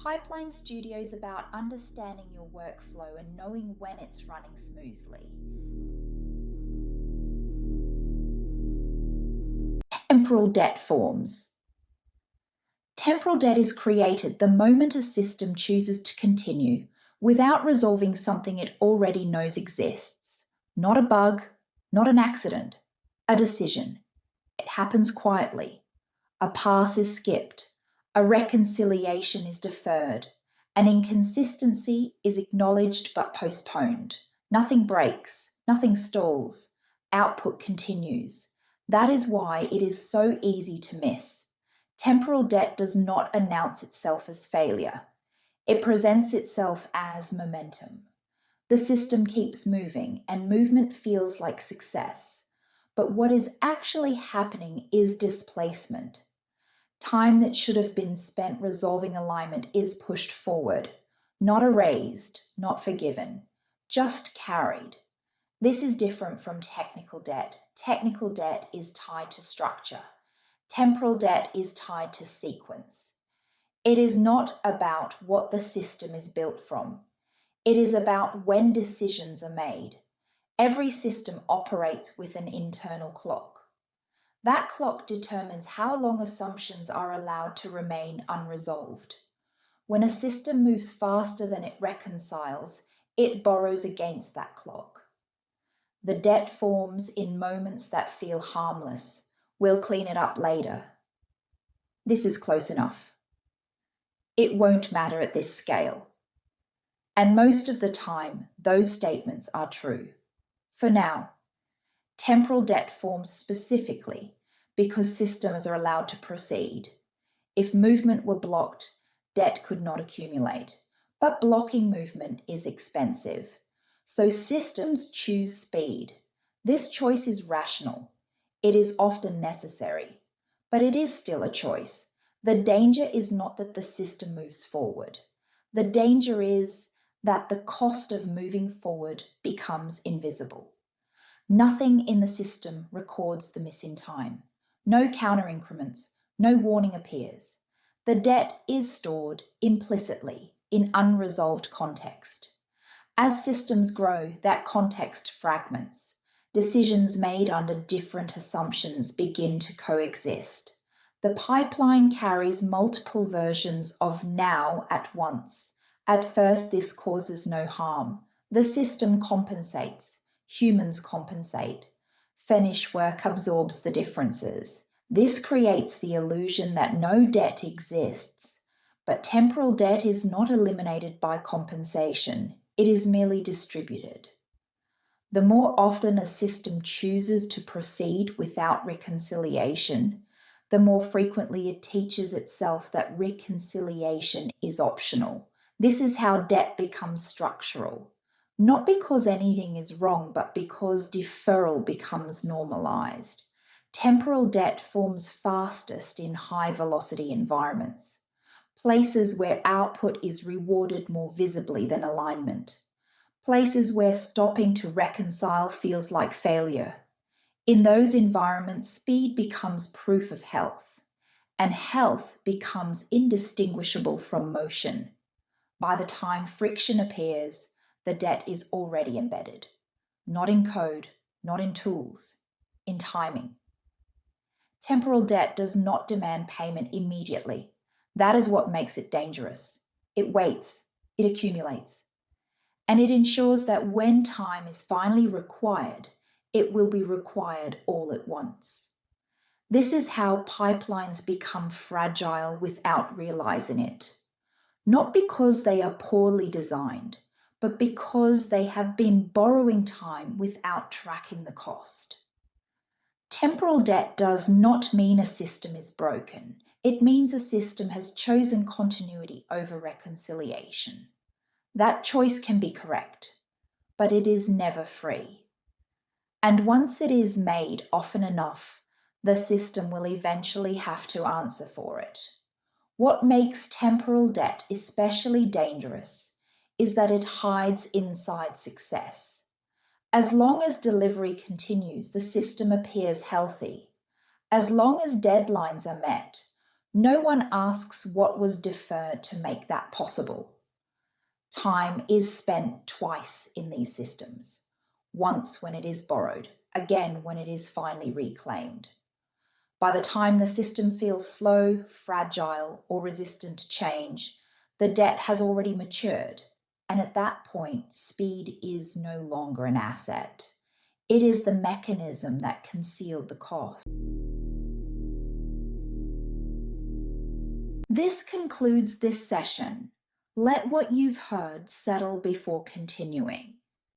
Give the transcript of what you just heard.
Pipeline Studio is about understanding your workflow and knowing when it's running smoothly. Temporal Debt Forms. Temporal debt is created the moment a system chooses to continue without resolving something it already knows exists. Not a bug, not an accident, a decision. It happens quietly. A pass is skipped. A reconciliation is deferred. An inconsistency is acknowledged but postponed. Nothing breaks, nothing stalls. Output continues. That is why it is so easy to miss. Temporal debt does not announce itself as failure. It presents itself as momentum. The system keeps moving, and movement feels like success. But what is actually happening is displacement. Time that should have been spent resolving alignment is pushed forward, not erased, not forgiven, just carried. This is different from technical debt. Technical debt is tied to structure. Temporal debt is tied to sequence. It is not about what the system is built from. It is about when decisions are made. Every system operates with an internal clock. That clock determines how long assumptions are allowed to remain unresolved. When a system moves faster than it reconciles, it borrows against that clock. The debt forms in moments that feel harmless. We'll clean it up later. This is close enough. It won't matter at this scale. And most of the time, those statements are true. For now, temporal debt forms specifically because systems are allowed to proceed. If movement were blocked, debt could not accumulate. But blocking movement is expensive. So systems choose speed. This choice is rational. It is often necessary. But it is still a choice. The danger is not that the system moves forward. The danger is that the cost of moving forward becomes invisible. Nothing in the system records the missing time. No counter increments, no warning appears. The debt is stored implicitly in unresolved context. As systems grow, that context fragments. Decisions made under different assumptions begin to coexist. The pipeline carries multiple versions of now at once. At first, this causes no harm. The system compensates. Humans compensate. Finish work absorbs the differences. This creates the illusion that no debt exists. But temporal debt is not eliminated by compensation. It is merely distributed. The more often a system chooses to proceed without reconciliation, the more frequently it teaches itself that reconciliation is optional. This is how debt becomes structural. Not because anything is wrong, but because deferral becomes normalized. Temporal debt forms fastest in high-velocity environments, places where output is rewarded more visibly than alignment, places where stopping to reconcile feels like failure. In those environments, speed becomes proof of health, and health becomes indistinguishable from motion. By the time friction appears, the debt is already embedded, not in code, not in tools, in timing. Temporal debt does not demand payment immediately. That is what makes it dangerous. It waits, it accumulates, and it ensures that when time is finally required, it will be required all at once. This is how pipelines become fragile without realizing it. Not because they are poorly designed, but because they have been borrowing time without tracking the cost. Temporal debt does not mean a system is broken. It means a system has chosen continuity over reconciliation. That choice can be correct, but it is never free. And once it is made often enough, the system will eventually have to answer for it. What makes temporal debt especially dangerous is that it hides inside success. As long as delivery continues, the system appears healthy. As long as deadlines are met, No one asks what was deferred to make that possible. Time is spent twice in these systems, once when it is borrowed, again when it is finally reclaimed. By the time the system feels slow, fragile, or resistant to change, the debt has already matured, and at that point, speed is no longer an asset. It is the mechanism that concealed the cost. This concludes this session. Let what you've heard settle before continuing.